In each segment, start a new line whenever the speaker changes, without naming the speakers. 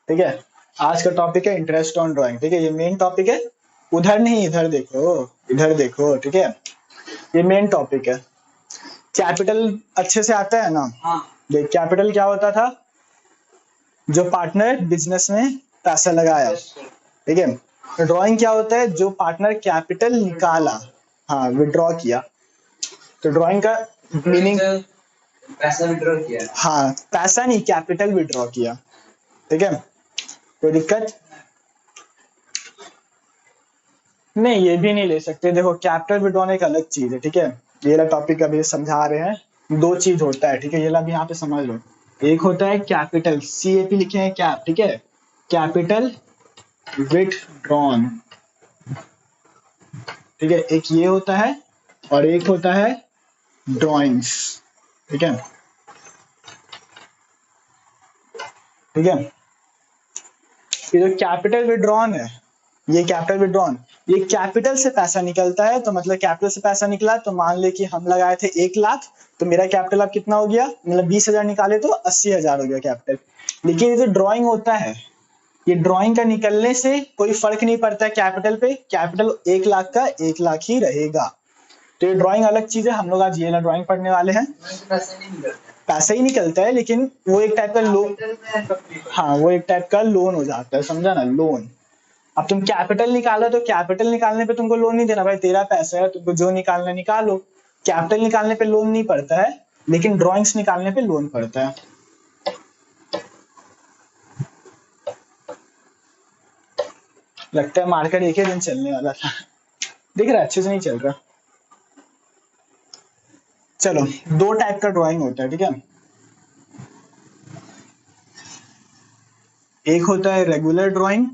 ठीक है। आज का टॉपिक है इंटरेस्ट ऑन ड्राइंग। ठीक है, ये मेन टॉपिक है। उधर नहीं, इधर देखो, इधर देखो। ठीक है, ये मेन टॉपिक है। कैपिटल अच्छे से आता है ना? हाँ। देख, कैपिटल क्या होता था? जो पार्टनर बिजनेस में पैसा लगाया। ठीक है, तो ड्राइंग क्या होता है? जो पार्टनर कैपिटल निकाला, हाँ, विड्रॉ किया। तो ड्राइंग का मीनिंग पैसा विड्रॉ किया। हाँ, पैसा नहीं, कैपिटल विड्रॉ किया। ठीक है, कोई दिक्कत नहीं? ये भी नहीं ले सकते। देखो, कैपिटल विड्रॉ एक अलग चीज है। ठीक है, ये वाला टॉपिक अभी समझा रहे हैं। दो चीज होता है। ठीक है, ये वाला भी यहाँ पे समझ लो। एक होता है कैपिटल, CAP लिखे हैं, कैप। ठीक है, कैपिटल विथड्रॉन। ठीक है, एक ये होता है और एक होता है ड्रॉइंग्स। ठीक है, ठीक है। ये जो कैपिटल विड्रॉन है, ये कैपिटल विड्रॉन, ये कैपिटल से पैसा निकलता है। तो मतलब कैपिटल से पैसा निकला, तो मान ले कि हम लगाए थे 1 लाख, तो मेरा कैपिटल अब कितना हो गया? मतलब 20,000 निकाले तो 80,000 हो गया कैपिटल। लेकिन ये जो ड्रॉइंग होता है, ये ड्रॉइंग का निकलने से कोई फर्क नहीं पड़ता है कैपिटल पे। कैपिटल 1 लाख का 1 लाख ही रहेगा। तो ये ड्रॉइंग अलग चीज है। हम लोग आज ये ड्रॉइंग पढ़ने वाले हैं। पैसा ही निकलता है, लेकिन वो एक टाइप का लोन। हाँ, वो एक टाइप का लोन हो जाता है, समझा ना? लोन। अब तुम कैपिटल निकालो, तो कैपिटल निकालने पे तुमको लोन नहीं देना भाई, तेरा पैसा है, तुमको जो निकालना निकालो। कैपिटल निकालने पे लोन नहीं पड़ता है, लेकिन ड्रॉइंग्स निकालने पे लोन पड़ता है। लगता है मार्केट एक ही दिन चलने वाला था। दिख रहा है अच्छे से नहीं चल रहा। चलो, दो टाइप का ड्राइंग होता है। ठीक है, एक होता है रेगुलर ड्राइंग,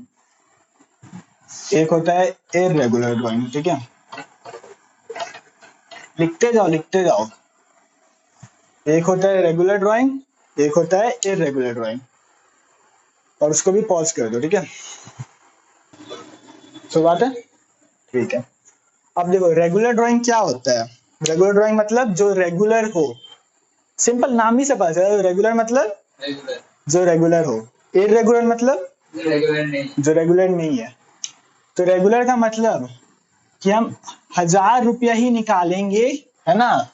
एक होता है इररेगुलर ड्राइंग। ठीक है, लिखते जाओ, लिखते जाओ। एक होता है रेगुलर ड्राइंग, एक होता है इररेगुलर ड्राइंग। और उसको भी पॉज कर दो। ठीक है, सो बात है, ठीक है। अब देखो, रेगुलर ड्राइंग क्या होता है? रेगुलर ड्राइंग मतलब जो रेगुलर हो। सिंपल नाम ही से पता चला। रेगुलर मतलब रेगुलर, जो रेगुलर हो। इररेगुलर मतलब रेगुलर नहीं, जो रेगुलर नहीं है। तो रेगुलर का मतलब कि हम 1,000 रुपया ही निकालेंगे, है ना?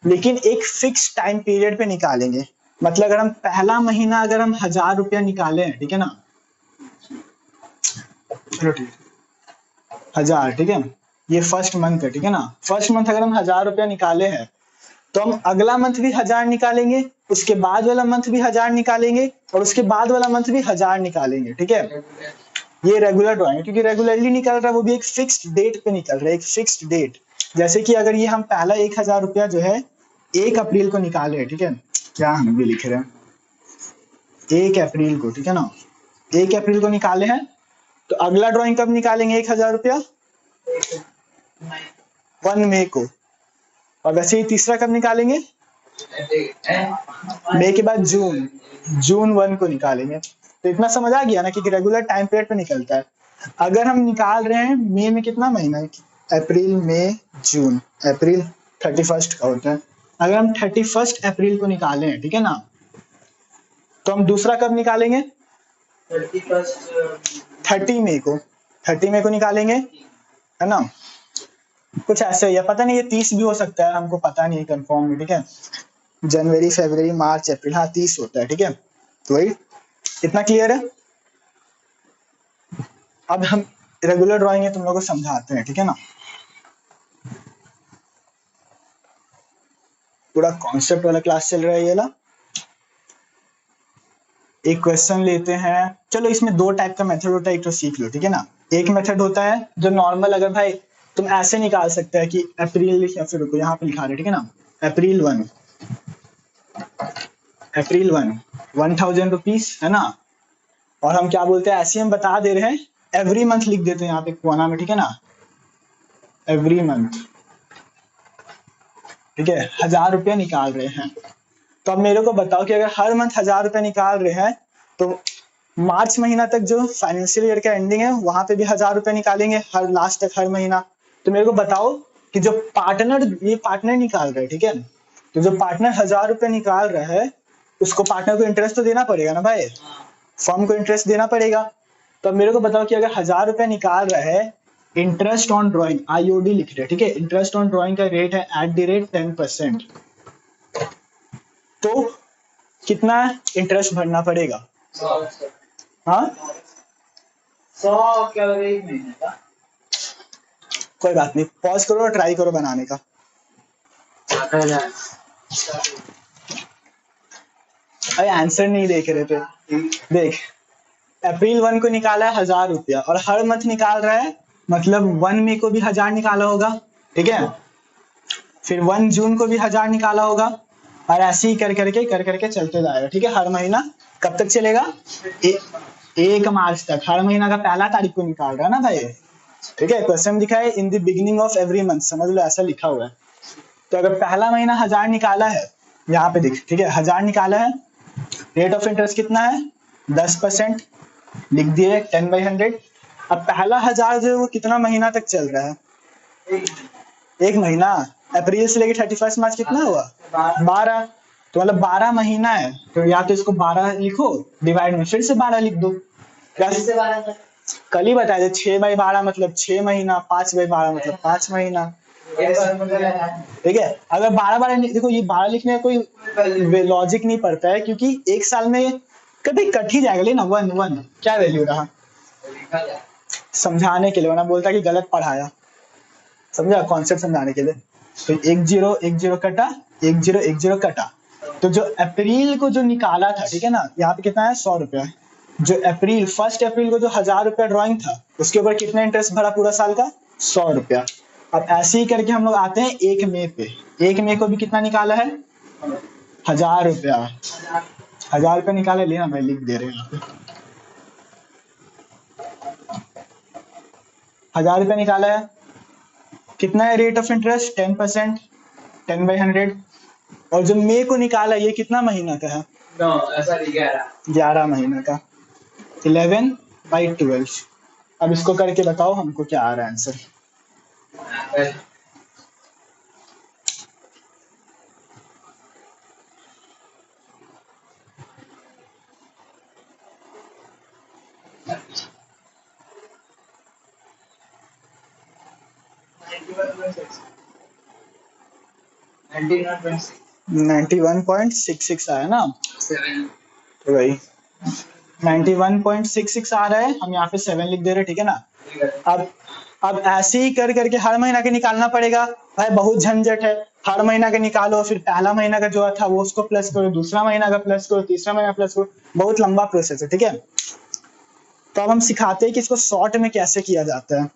लेकिन एक फिक्स टाइम पीरियड पे निकालेंगे। मतलब अगर हम पहला महीना अगर हम 1,000 रुपया निकाले, ठीक है ना? चलो ठीक, 1,000, ठीक है, ये फर्स्ट मंथ है। ठीक है ना? फर्स्ट मंथ अगर हम 1,000 रुपया निकाले हैं, तो हम अगला मंथ भी 1,000 निकालेंगे, उसके बाद वाला मंथ भी 1,000 निकालेंगे, और उसके बाद वाला मंथ भी 1,000 निकालेंगे। ठीक है, ये रेगुलर ड्राइंग है, क्योंकि रेगुलरली निकल रहा है, वो भी एक फिक्स्ड डेट पे निकल रहा है, एक फिक्स्ड डेट। जैसे कि अगर ये हम पहला 1,000 रुपया जो है 1 अप्रैल को निकाले, ठीक है, क्या हम भी लिख रहे हैं 1 अप्रैल को, ठीक है ना? 1 अप्रैल को निकाले हैं, तो अगला ड्राइंग कब निकालेंगे 1,000 रुपया? 1 मई को। और वैसे ही तीसरा कब निकालेंगे? मई के बाद जून 1 को निकालेंगे। तो इतना समझ आ गया ना कि रेगुलर टाइम पीरियड पे निकलता है। अगर हम निकाल रहे हैं मई में, कितना महीना है? अप्रैल, मई, जून। अप्रैल 31 का होता है। अगर हम 31 अप्रैल को निकाले हैं, ठीक है ना, तो हम दूसरा कब निकालेंगे? 30 मई को। 30 मई को निकालेंगे, है ना? कुछ ऐसे ही है, पता नहीं, ये 30 भी हो सकता है, हमको पता नहीं कंफर्म में। ठीक है, जनवरी, फरवरी, मार्च, अप्रैल, हाँ 30 होता है। ठीक है, तो वही, इतना क्लियर है? अब हम रेगुलर ड्राइंग है तुम लोगों को समझाते हैं। ठीक है ना? पूरा कॉन्सेप्ट वाला क्लास चल रहा है ये ना। एक क्वेश्चन लेते हैं। चलो, इसमें दो टाइप का मेथड होता है, एक तो सीख लो। ठीक है ना? एक मेथड होता है जो नॉर्मल, अगर भाई तुम ऐसे निकाल सकते हैं कि अप्रैल, या फिर रुको, यहाँ पे लिखा रहे, ठीक है ना, अप्रैल 1, अप्रैल 1, 1,000 रुपीज, है ना? और हम क्या बोलते हैं, ऐसे हम बता दे रहे हैं, एवरी मंथ लिख देते हैं यहाँ पे कोना में, ठीक है ना, एवरी मंथ। ठीक है, 1,000 रुपया निकाल रहे हैं। तो अब मेरे को बताओ कि अगर हर मंथ 1,000 रुपया निकाल रहे हैं, तो मार्च महीना तक जो फाइनेंशियल ईयर का एंडिंग है, वहां पे भी 1,000 रुपया निकालेंगे हर लास्ट तक, हर महीना। तो मेरे को बताओ कि जो पार्टनर, ये पार्टनर निकाल रहे हैं, ठीक है, तो जो पार्टनर 1,000 रुपया निकाल रहा है, उसको पार्टनर को इंटरेस्ट तो देना पड़ेगा ना भाई? फर्म को इंटरेस्ट देना पड़ेगा। तो अब मेरे को बताओ कि अगर 1000 रुपया निकाल रहा है, इंटरेस्ट ऑन ड्रॉइंग आईओडी लिख रहे, ठीक है, इंटरेस्ट ऑन ड्रॉइंग का रेट है @10%, तो कितना इंटरेस्ट भरना पड़ेगा? हाँ
100 क्या होगा 1 महीने का?
कोई बात नहीं, पॉज करो और ट्राई करो बनाने का। अरे आंसर नहीं देख रहे थे, देख अप्रैल 1 को निकाला है 1000 रुपया और हर मंथ निकाल रहा है, मतलब 1 मई को भी 1000 निकाला होगा, ठीक है, फिर 1 जून को भी 1000 निकाला होगा, और ऐसे ही कर करके चलते जाएगा, ठीक है। हर महीना कब तक चलेगा? 1 मार्च तक, हर महीना का पहला तारीख को निकाल रहा है ना भाई, ठीक है। क्वेश्चन लिखा है in the beginning of every month, समझ लो ऐसा लिखा हुआ है। तो अगर पहला महीना 1000 निकाला है, यहाँ पे देख, ठीक है, 1000 निकाला है, रेट ऑफ इंटरेस्ट कितना है? 10%, लिख दिए 10/100। अब पहला 1000 जो है वो कितना महीना तक चल रहा है? 1 महीना। अप्रैल से लेके 31 मार्च कितना हुआ? 12। तो मतलब 12 महीना है, तो या तो इसको 12 लिखो, डिवाइड में फिर से 12 लिख दो। कल ही बताया 6/12 मतलब 6 महीना, 5/12 मतलब 5 महीना, ठीक है। अगर 12 देखो, ये 12 लिखने का कोई लॉजिक नहीं पड़ता है, क्योंकि एक साल में कभी कट ही जाएगा, लेना 1 क्या वैल्यू रहा, समझाने के लिए, वरना बोलता कि गलत पढ़ाया, समझा, कॉन्सेप्ट समझाने के लिए। तो 1 0 कटा, 1 0 कटा, तो जो अप्रैल को जो निकाला था, ठीक है ना, यहाँ पे कितना है? 100 रुपया। जो अप्रैल 1 अप्रैल को जो 1000 रुपया ड्रॉइंग था, उसके ऊपर कितना इंटरेस्ट भरा पूरा साल का? 100 रुपया। अब ऐसे ही करके हम लोग आते हैं 1 मई पे। 1 मई को भी कितना निकाला है? 1000 रुपया। 1000 रुपया निकाला, लेना भाई, लिख दे रहे हैं यहाँ पे। 1000 रुपया निकाला है, कितना है रेट ऑफ इंटरेस्ट? 10%, 10/100। और जो मई को निकाला, ये कितना महीना का है? 11 महीना का, 11/12। अब इसको करके बताओ हमको क्या आ रहा है आंसर।
$91.6
91.66 आया ना, तो भाई 91.66 आ रहा है, हम यहाँ पे 7 लिख दे रहे, ठीक है ना। अब ऐसे ही करके हर महीना के निकालना पड़ेगा भाई, बहुत झंझट है। हर महीना के निकालो, फिर पहला महीना का जो था वो उसको प्लस करो, दूसरा महीना का प्लस करो, तीसरा महीना प्लस करो, बहुत लंबा प्रोसेस है, ठीक है। तो अब हम सिखाते हैं कि इसको शॉर्ट में कैसे किया जाता है।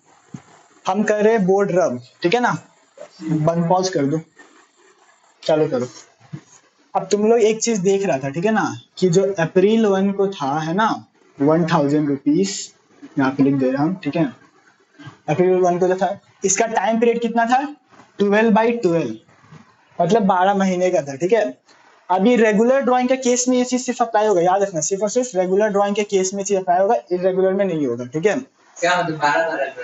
हम कर रहे हैं बोर्ड रब, ठीक है ना, बंद पॉज कर दो, चालू करो। अब तुम लोग एक चीज देख रहा था, ठीक है ना, कि जो अप्रैल 1 को था, है ना, 1000 रुपीज यहाँ पे लिख दे रहा हूँ, ठीक है। अप्रैल 1 को जो था, इसका टाइम पीरियड कितना था? 12/12, मतलब 12 महीने का था, ठीक है। अभी रेगुलर ड्राइंग के केस में ये चीज सिर्फ अप्लाई होगा, याद रखना, सिर्फ और सिर्फ रेगुलर ड्राइंग के केस में चीज अप्लाई होगा, इरेगुलर में नहीं होगा, ठीक है।
क्या मतलब 12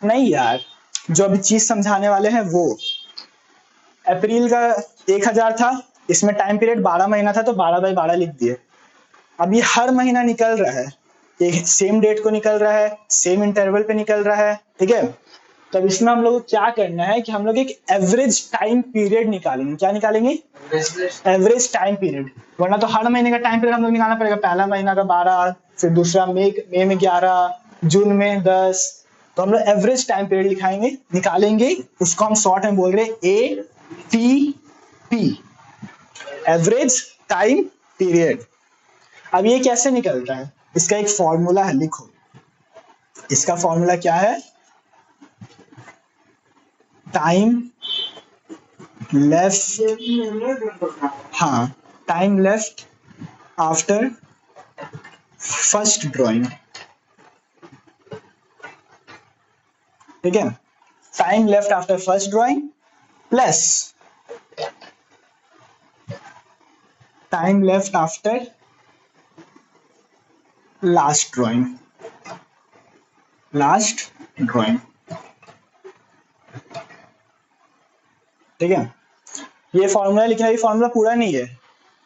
नहीं यार, जो अभी चीज समझाने वाले हैं वो, अप्रैल का 1000 था, इसमें टाइम पीरियड 12 महीना था, तो 12/12 लिख दिए। अब ये हर महीना निकल रहा है, एक सेम डेट को निकल रहा है, सेम इंटरवल पे निकल रहा है, ठीक है। तो अब इसमें हम लोग को क्या करना है कि हम लोग एक एवरेज टाइम पीरियड निकालेंगे। क्या निकालेंगे? एवरेज टाइम पीरियड, वरना तो हर महीने का टाइम पीरियड हम लोग निकालना पड़ेगा। पहला महीना का 12, फिर दूसरा मई में 11, जून में 10, तो हम लोग एवरेज टाइम पीरियड निकालेंगे, उसको हम शॉर्ट में बोल रहे हैं ATP, एवरेज टाइम पीरियड। अब ये कैसे निकलता है? इसका एक फॉर्मूला है, लिखो। इसका फॉर्मूला क्या है? टाइम लेफ्ट, हाँ, time left after first drawing, ठीक है। Time left after first drawing plus time left after last drawing, ठीक है। ये फॉर्मूला लिखना, ये फॉर्मूला पूरा नहीं है।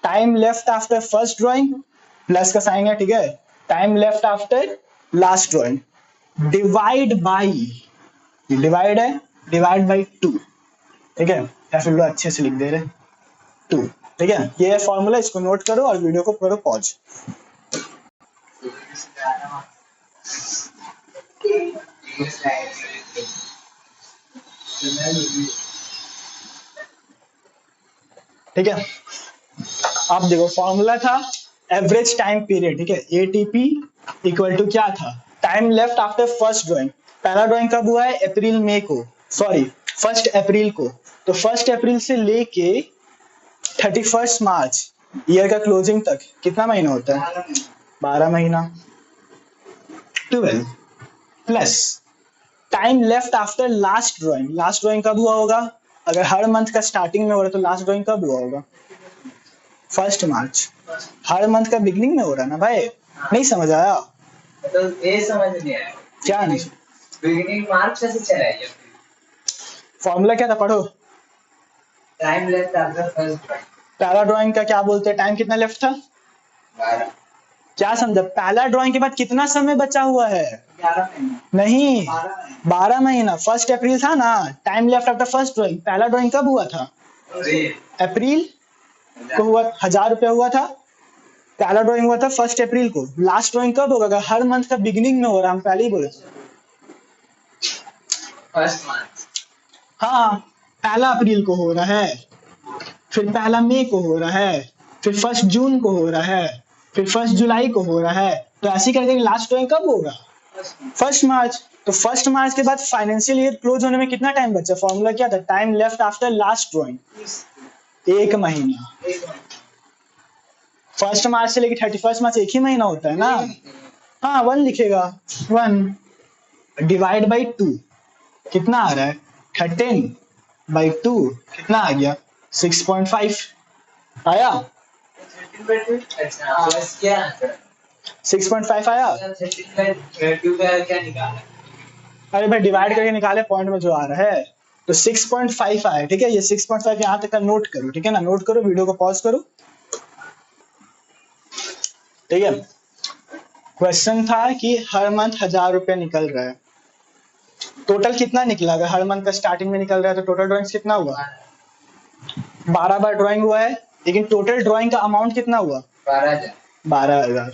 Time left after first drawing, plus का साइन है, ठीक है, time left after last drawing divide by, divide है, डिवाइड बाई 2, ठीक है, या फिर लोग अच्छे से लिख दे रहे 2, ठीक है। ये है फॉर्मूला, इसको नोट करो और वीडियो को करो पॉज। ठीक है, आप देखो फॉर्मूला था एवरेज टाइम पीरियड, ठीक है, एटीपी इक्वल टू क्या था, time left after first drawing. पहला ड्राइंग कब हुआ है, अप्रैल मई को, सॉरी 1 अप्रैल को, तो 1 अप्रैल से लेके 31 मार्च ईयर का क्लोजिंग तक कितना महीना होता है, 12 महीना, 12 plus time left after last drawing. Last drawing कब हुआ होगा, अगर हर मंथ का स्टार्टिंग में हो रहा है तो लास्ट ड्राइंग कब हुआ होगा, 1 मार्च। हर मंथ का बिगनिंग में हो रहा है ना भाई, नहीं समझ आया,
तो ये समझ नहीं आया
क्या नहीं,
बिगिनिंग मार्च से चला है।
फॉर्मूला क्या था पढ़ो,
time left after first drawing,
पहला ड्राइंग का क्या बोलते हैं, टाइम कितना लेफ्ट था,
12,
क्या समझा, पहला ड्राइंग के बाद कितना समय बचा हुआ है,
11 महीने,
नहीं
12
12 महीना। 1 अप्रैल था ना, time left after first drawing, पहला ड्राइंग कब हुआ था,
महीने।
अप्रैल को हुआ, 1000 रुपया हुआ था, पहला ड्राइंग हुआ था 1 अप्रैल को। लास्ट ड्राइंग कब होगा, अगर हर मंथ का बिगिनिंग में हो रहा है, हम पहले ही बोले
फर्स्ट मार्च,
हाँ, पहला अप्रैल को हो रहा है, फिर पहला मई को हो रहा है, फिर 1 जून को हो रहा है, फिर 1 जुलाई को हो रहा है, तो ऐसे करके लास्ट ड्राइंग कब होगा, 1 मार्च। तो 1 मार्च के बाद फाइनेंशियल ईयर क्लोज होने में कितना टाइम बचा, फॉर्मूला क्या था, time left after last drawing, 1 महीना। 1 मार्च से लेके 31 मार्च एक ही महीना होता है ना, हाँ 1 लिखेगा, 1 डिवाइड बाई 2 कितना आ रहा है, 13/2 कितना आ गया, 6.5 आया,
अच्छा बस क्या आंसर
6.5 आया।
13/2 का क्या निकाला,
अरे भाई डिवाइड करके निकाले पॉइंट में जो आ रहा है, तो 6.5 आया, ठीक है, ये 6.5 यहाँ तक का नोट करो, ठीक है ना, नोट करो, वीडियो को पॉज करो, ठीक है। क्वेश्चन था कि हर मंथ 1000 रुपया निकल रहा है, टोटल कितना निकला, अगर हर मंथ का स्टार्टिंग में निकल रहा है तो टोटल ड्राइंग कितना हुआ, 12 बार ड्राइंग हुआ है, लेकिन टोटल ड्राइंग का अमाउंट कितना हुआ,
12,000,
12,000।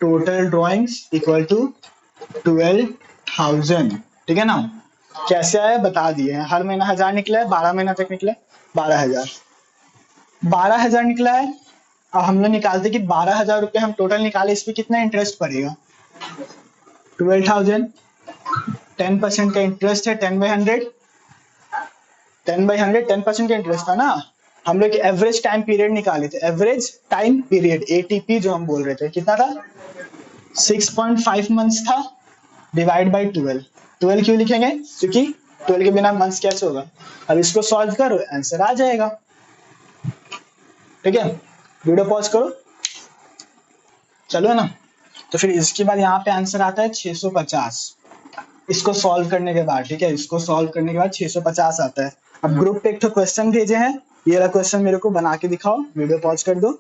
टोटल ड्राइंग्स इक्वल टू 12,000, ठीक है ना। कैसे आया बता दिए हैं, हर महीना 1000 निकला है, 12 महीना तक निकला है 12,000, 12,000 निकला है। अब हम लोग निकालते कि 12,000 रुपये हम टोटल निकाले, इस पे कितना इंटरेस्ट पड़ेगा, 12,000, 10% का इंटरेस्ट है, 10/100, 10/100 10% का इंटरेस्ट था ना। हम लोग एवरेज टाइम पीरियड निकाले थे, एवरेज टाइम पीरियड एटीपी जो हम बोल रहे थे कितना था, 6.5 मंथ्स था, डिवाइड बाई 12। 12 क्यों लिखेंगे, क्योंकि 12 के बिना मंथ्स कैसे होगा। अब इसको सॉल्व करो, आंसर आ जाएगा, ठीक है। वीडियो पॉज करो, चलो ना। तो फिर इसके बाद यहाँ पे आंसर आता है 650, इसको सॉल्व करने के बाद, ठीक है, इसको सॉल्व करने के बाद 650 आता है। अब ग्रुप पे एक तो क्वेश्चन भेजे हैं, ये वाला क्वेश्चन मेरे को बना के दिखाओ, वीडियो पॉज कर दो।